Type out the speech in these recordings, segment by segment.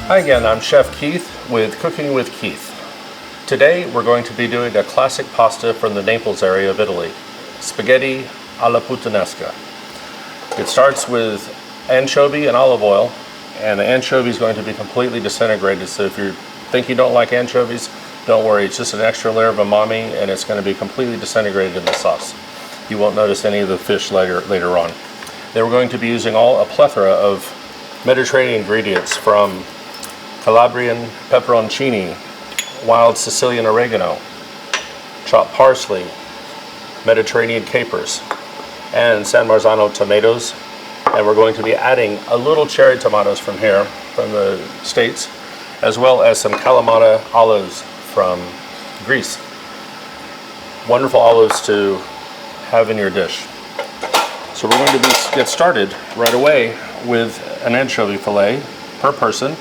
Hi again, I'm Chef Keith with Cooking with Keith. Today we're going to be doing a classic pasta from the Naples area of Italy, spaghetti alla Puttanesca. It starts with anchovy and olive oil, and the anchovy is going to be completely disintegrated, so if you think you don't like anchovies, don't worry, it's just an extra layer of umami and it's going to be completely disintegrated in the sauce. You won't notice any of the fish later on. Then we're going to be using a plethora of Mediterranean ingredients, from Calabrian Peperoncino, wild Sicilian oregano, chopped parsley, Mediterranean capers, and San Marzano tomatoes. And we're going to be adding a little cherry tomatoes from here, from the States, as well as some Kalamata olives from Greece. Wonderful olives to have in your dish. So we're going to get started right away with an anchovy fillet per person.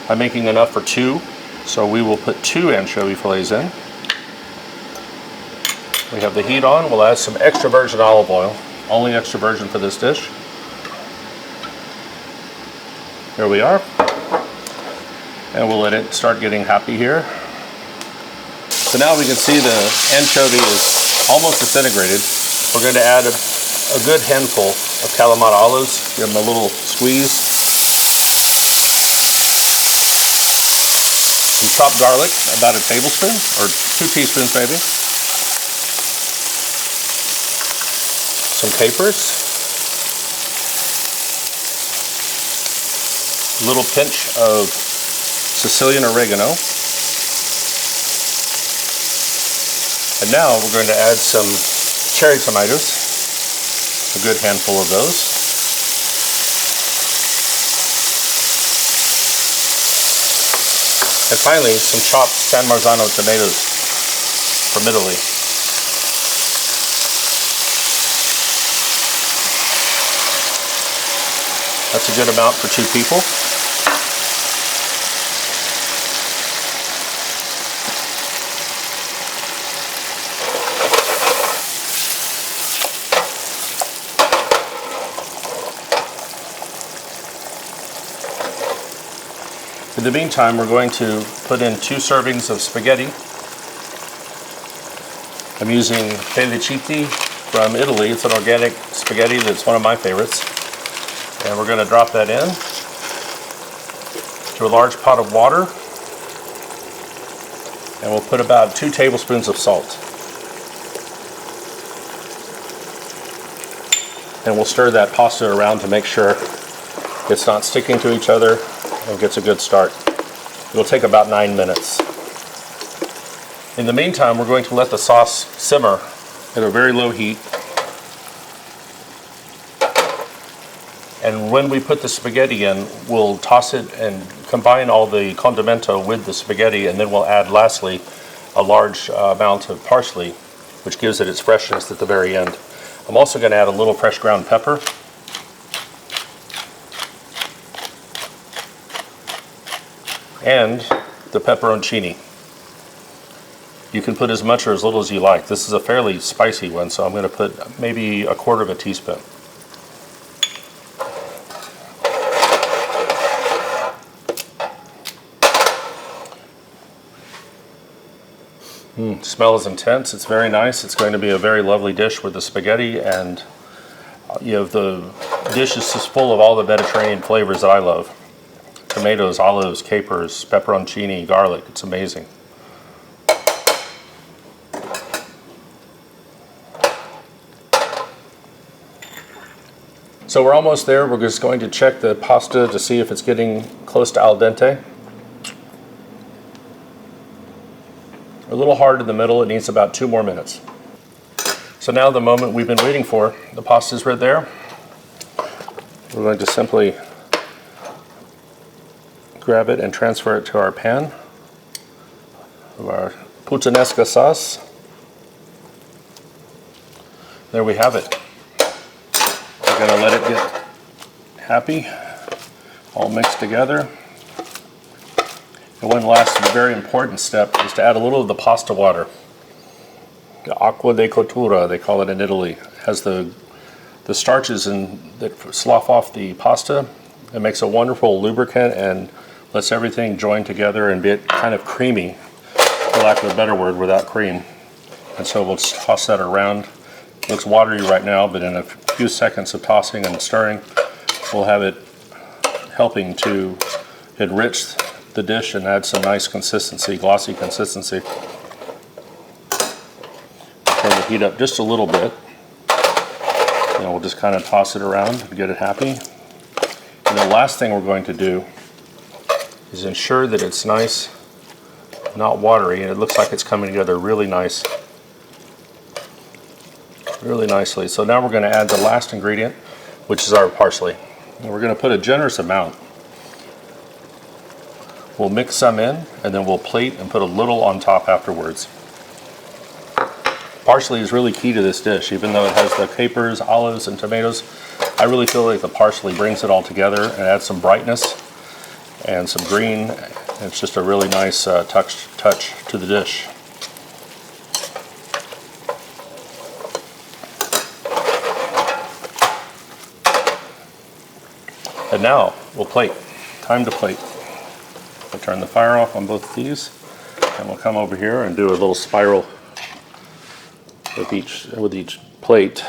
I'm making enough for two, so we will put 2 anchovy fillets in. We have the heat on. We'll add some extra virgin olive oil, only extra virgin for this dish. Here we are, and we'll let it start getting happy here. So now we can see the anchovy is almost disintegrated. We're going to add a good handful of Kalamata olives, give them a little squeeze. Some chopped garlic, about a tablespoon, or 2 teaspoons maybe. Some capers. A little pinch of Sicilian oregano. And now we're going to add some cherry tomatoes, a good handful of those. And finally, some chopped San Marzano tomatoes from Italy. That's a good amount for 2 people. In the meantime, we're going to put in 2 servings of spaghetti. I'm using Tbsp from Italy. It's an organic spaghetti that's one of my favorites. And we're going to drop that in to a large pot of water. And we'll put about 2 tablespoons of salt. And we'll stir that pasta around to make sure it's not sticking to each other and gets a good start. It'll take about 9 minutes. In the meantime, we're going to let the sauce simmer at a very low heat. And when we put the spaghetti in, we'll toss it and combine all the condimento with the spaghetti, and then we'll add lastly a large amount of parsley, which gives it its freshness at the very end. I'm also going to add a little fresh ground pepper. And the pepperoncini. You can put as much or as little as you like. This is a fairly spicy one, so I'm going to put maybe 1/4 teaspoon. Smell is intense. It's very nice. It's going to be a very lovely dish with the spaghetti, and the dish is just full of all the Mediterranean flavors that I love. Tomatoes, olives, capers, pepperoncini, garlic. It's amazing. So we're almost there. We're just going to check the pasta to see if it's getting close to al dente. A little hard in the middle. It needs about 2 more minutes. So now the moment we've been waiting for. The pasta's right there. We're going to simply grab it and transfer it to our pan of our Puttanesca sauce. There we have it. We're going to let it get happy, all mixed together. And one last very important step is to add a little of the pasta water. The acqua di cottura, they call it in Italy. It has the starches that slough off the pasta. It makes a wonderful lubricant and Lets everything join together and get kind of creamy, for lack of a better word, without cream. And so we'll toss that around. It looks watery right now, but in a few seconds of tossing and stirring, we'll have it helping to enrich the dish and add some nice consistency, glossy consistency. Turn the heat up just a little bit. And we'll just kind of toss it around and get it happy. And the last thing we're going to do is ensure that it's nice, not watery, and it looks like it's coming together really nice. Really nicely. So now we're going to add the last ingredient, which is our parsley. And we're going to put a generous amount. We'll mix some in, and then we'll plate and put a little on top afterwards. Parsley is really key to this dish, even though it has the capers, olives, and tomatoes. I really feel like the parsley brings it all together and adds some brightness and some green. It's just a really nice touch to the dish. And now we'll plate. Time to plate. We'll turn the fire off on both of these, and we'll come over here and do a little spiral with each plate.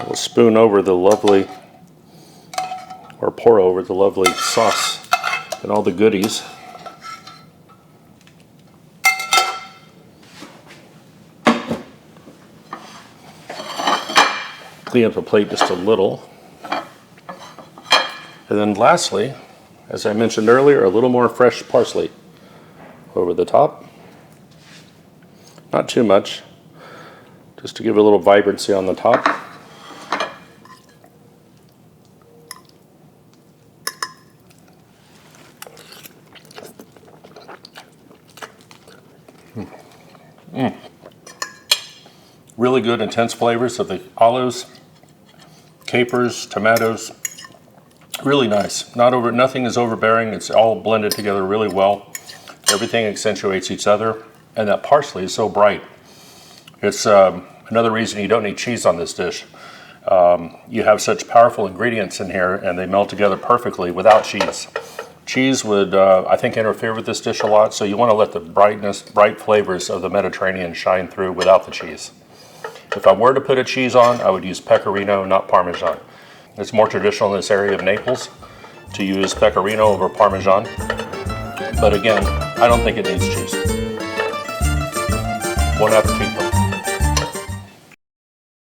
We'll spoon over the lovely, or pour over the lovely sauce and all the goodies. Clean up the plate just a little. And then lastly, as I mentioned earlier, a little more fresh parsley over the top. Not too much, just to give a little vibrancy on the top. Really good intense flavors of the olives, capers, tomatoes. Really nice. Nothing is overbearing. It's all blended together really well. Everything accentuates each other, and that parsley is so bright. It's another reason you don't need cheese on this dish. You have such powerful ingredients in here, and they meld together perfectly without cheese. Cheese would, I think, interfere with this dish a lot, so you want to let the bright flavors of the Mediterranean shine through without the cheese. If I were to put a cheese on, I would use Pecorino, not Parmesan. It's more traditional in this area of Naples to use Pecorino over Parmesan, but again, I don't think it needs cheese. Bon appetit.